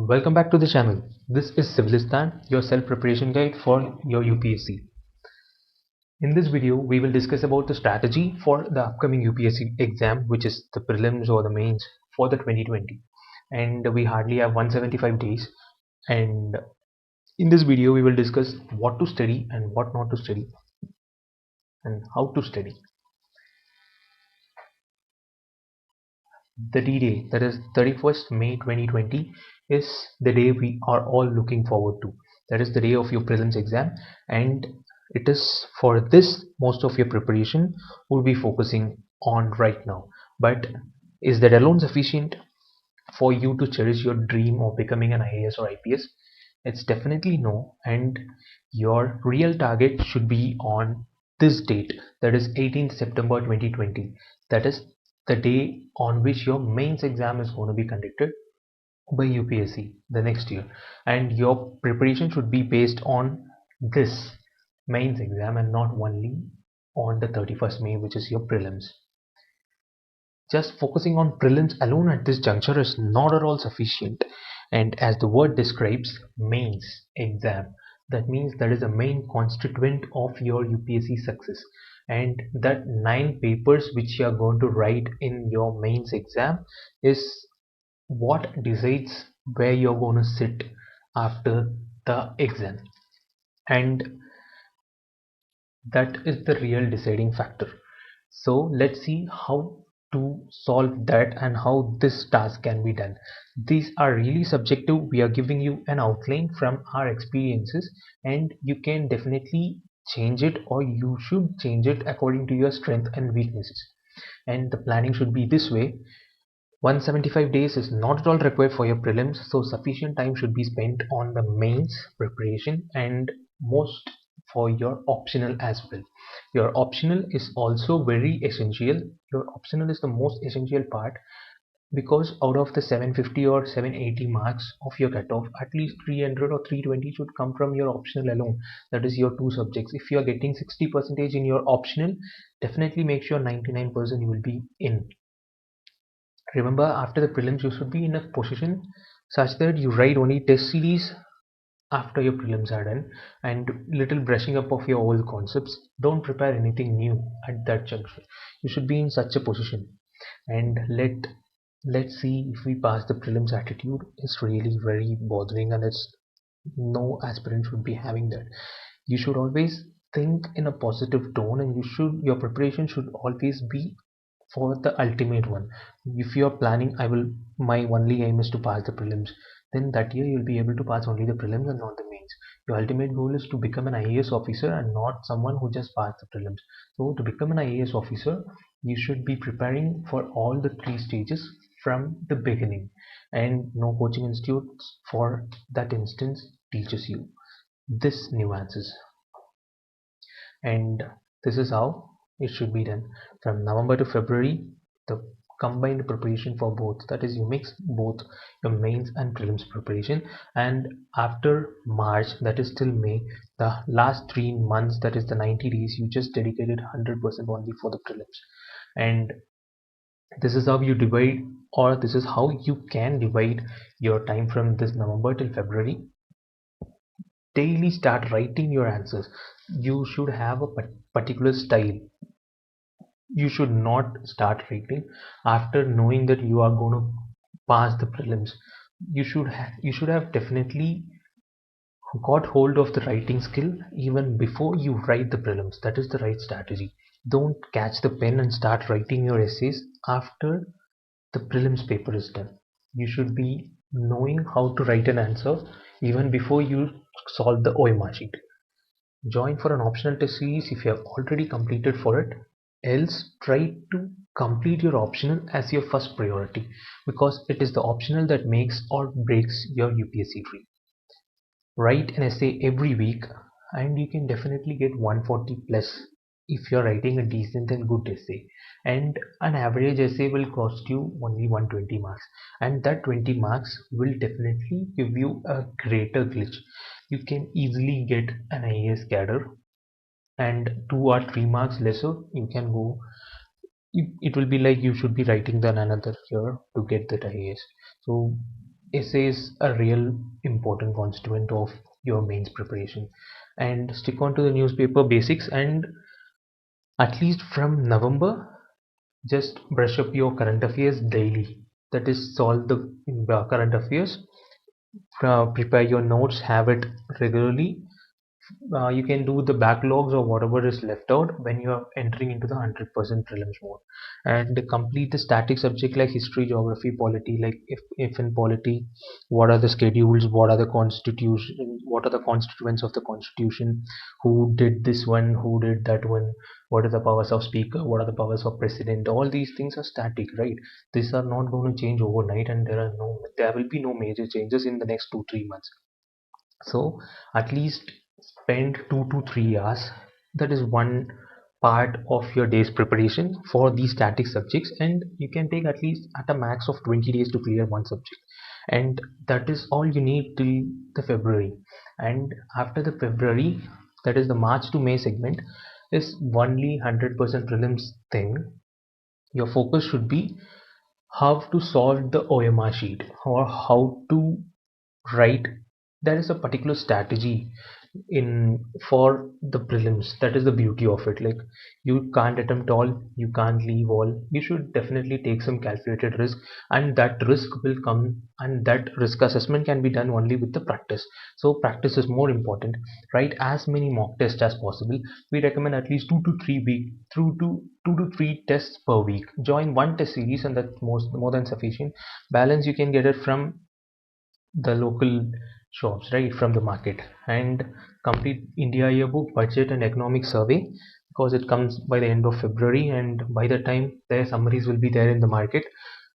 Welcome back to the channel. This is Civilistan, your self-preparation guide for your UPSC. In this video, we will discuss about the strategy for the upcoming UPSC exam, which is the prelims or the mains for the 2020. And we hardly have 175 days. And in this video, we will discuss what to study and what not to study and how to study. The D-Day, that is 31st May 2020, is the day we are all looking forward to. That is the day of your prelims exam, and it is for this most of your preparation will be focusing on right now. But is that alone sufficient for you to cherish your dream of becoming an IAS or IPS? It's definitely no, and your real target should be on this date, that is 18th September 2020. That is the day on which your mains exam is going to be conducted by UPSC the next year, and your preparation should be based on this mains exam and not only on the 31st May, which is your prelims. Just focusing on prelims alone at this juncture is not at all sufficient, and as the word describes, mains exam, that means that is a main constituent of your UPSC success, and that 9 papers which you are going to write in your mains exam is what decides where you're going to sit after the exam, and that is the real deciding factor. So let's see how to solve that and how this task can be done. These are really subjective. We are giving you an outline from our experiences, and you can definitely change it, or you should change it according to your strength and weaknesses. And the planning should be this way: 175 days is not at all required for your prelims, so sufficient time should be spent on the mains preparation, and most for your optional as well. Your optional is also very essential. Your optional is the most essential part, because out of the 750 or 780 marks of your cutoff, at least 300 or 320 should come from your optional alone. That is your 2 subjects. If you are getting 60% in your optional, definitely make sure 99% you will be in. Remember, after the prelims you should be in a position such that you write only test series after your prelims are done, and little brushing up of your old concepts. Don't prepare anything new at that juncture. You should be in such a position. And let's see if we pass the prelims. Attitude is really very bothering, and it's no aspirant should be having that. You should always think in a positive tone, and your preparation should always be for the ultimate one. If you are planning, my only aim is to pass the prelims, then that year you'll be able to pass only the prelims and not the mains. Your ultimate goal is to become an IAS officer and not someone who just passed the prelims. So to become an IAS officer, you should be preparing for all the 3 stages from the beginning, and no coaching institutes for that instance teaches you this nuances. And this is how it should be done. From November to February, the combined preparation for both, that is, you mix both your mains and prelims preparation, and after March, that is till May, the last 3 months, that is the 90 days, you just dedicated 100% only for the prelims. And this is how you divide, or this is how you can divide your time from this November till February. Daily start writing your answers. You should have a particular style. You should not start writing after knowing that you are going to pass the prelims. You should have definitely got hold of the writing skill even before you write the prelims. That is the right strategy. Don't catch the pen and start writing your essays after the prelims paper is done. You should be knowing how to write an answer even before you solve the OMR sheet. Join for an optional test series if you have already completed for it. Else, try to complete your optional as your first priority, because it is the optional that makes or breaks your UPSC dream. Write an essay every week, and you can definitely get 140 plus if you're writing a decent and good essay. And an average essay will cost you only 120 marks, and that 20 marks will definitely give you a greater glitch. You can easily get an IAS cadre, and 2 or 3 marks lesser you can go. It will be like you should be writing than another year to get that IAS. So essay is a real important constituent of your mains preparation. And stick on to the newspaper basics, and at least from November, just brush up your current affairs daily. That is, solve the current affairs, prepare your notes, have it regularly. You can do the backlogs or whatever is left out when you are entering into the 100% prelims mode, and complete the static subject like history, geography, polity. Like if in polity, what are the schedules, what are the constitution, what are the constituents of the constitution, who did this one, who did that one, what are the powers of speaker, what are the powers of president. All these things are static, right? These are not going to change overnight, and there will be no major changes in the next 2-3 months. So at least spend 2 to 3 hours. That is one part of your day's preparation for these static subjects, and you can take at least at a max of 20 days to clear one subject, and that is all you need till the February. And after the February, that is the March to May segment, is only 100% prelims thing. Your focus should be how to solve the OMR sheet, or how to right. There is a particular strategy in for the prelims. That is the beauty of it. Like, you can't attempt all, you can't leave all. You should definitely take some calculated risk, and that risk will come, and that risk assessment can be done only with the practice. So practice is more important. Write as many mock tests as possible. We recommend at least 2 to 3 week through to 2 to 3 tests per week. Join one test series, and that's more than sufficient. Balance you can get it from the local shops, right, from the market. And complete India yearbook, budget and economic survey, because it comes by the end of February, and by the time their summaries will be there in the market.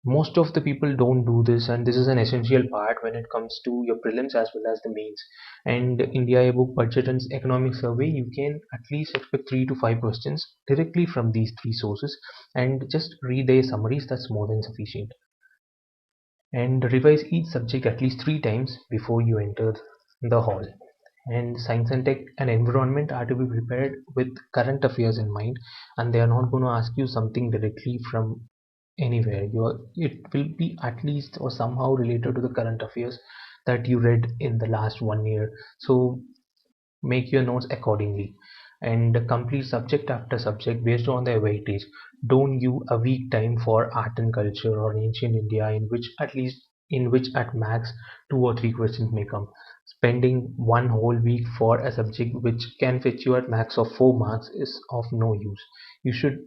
Most of the people don't do this, and this is an essential part when it comes to your prelims as well as the mains. And India yearbook, budget and economic survey, you can at least expect 3 to 5 questions directly from these three sources, and just read their summaries. That's more than sufficient. And revise each subject at least 3 times before you enter the hall. And science and tech and environment are to be prepared with current affairs in mind, and they are not going to ask you something directly from anywhere. It will be at least or somehow related to the current affairs that you read in the last 1 year. So make your notes accordingly, and complete subject after subject based on their weightage. Don't give a week time for art and culture or ancient India, in which at max 2 or 3 questions may come. Spending one whole week for a subject which can fetch you at max of 4 marks is of no use. You should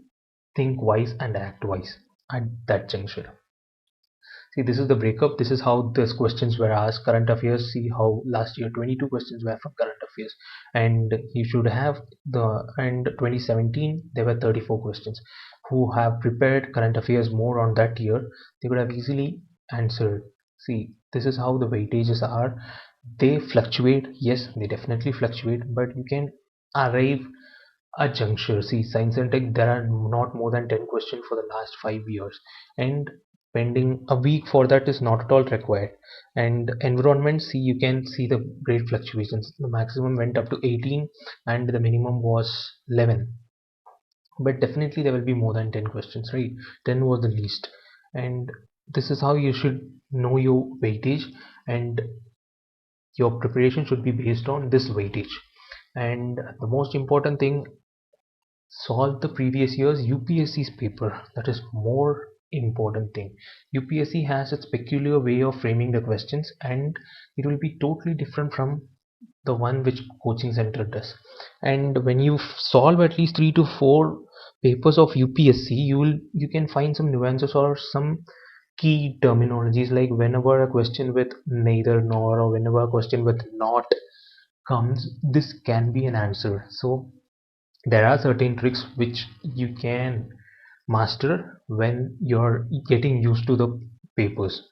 think wise and act wise at that juncture. See, this is the breakup. This is how these questions were asked. Current affairs. See how last year 22 questions were from current affairs, and you should have the and 2017 there were 34 questions. Who have prepared current affairs more on that year, they would have easily answered. See, this is how the weightages are. They fluctuate. Yes, they definitely fluctuate, but you can arrive a juncture. See, science and tech, there are not more than 10 questions for the last 5 years, and spending a week for that is not at all required. And environment, see, you can see the great fluctuations. The maximum went up to 18, and the minimum was 11. But definitely there will be more than 10 questions, right? 10 was the least. And this is how you should know your weightage, and your preparation should be based on this weightage. And the most important thing, solve the previous year's UPSC's paper. That is more important thing. UPSC has its peculiar way of framing the questions, and it will be totally different from the one which coaching center does. And when you solve at least 3 to 4 papers of UPSC, you can find some nuances or some key terminologies, like whenever a question with neither nor, or whenever a question with not comes, this can be an answer. So there are certain tricks which you can master when you're getting used to the papers,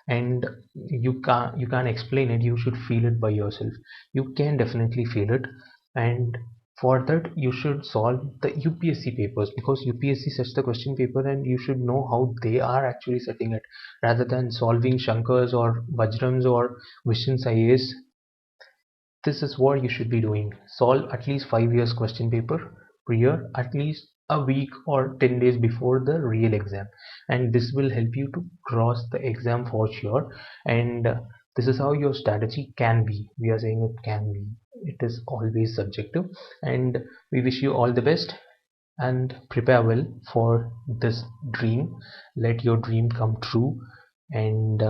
and you can't explain it. You should feel it by yourself. You can definitely feel it, and for that you should solve the UPSC papers, because UPSC sets the question paper, and you should know how they are actually setting it, rather than solving Shankars or Vajrams or Vishan's IAS. This is what you should be doing. Solve at least 5 years question paper per year, at least a week or 10 days before the real exam, and this will help you to cross the exam for sure. And this is how your strategy can be. We are saying it can be, it is always subjective. And we wish you all the best and prepare well for this dream. Let your dream come true. And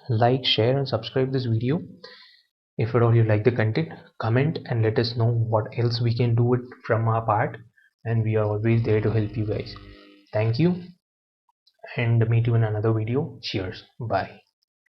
like, share and subscribe this video. If at all you like the content, comment and let us know what else we can do it from our part, and we are always there to help you guys. Thank you, and meet you in another video. Cheers, bye.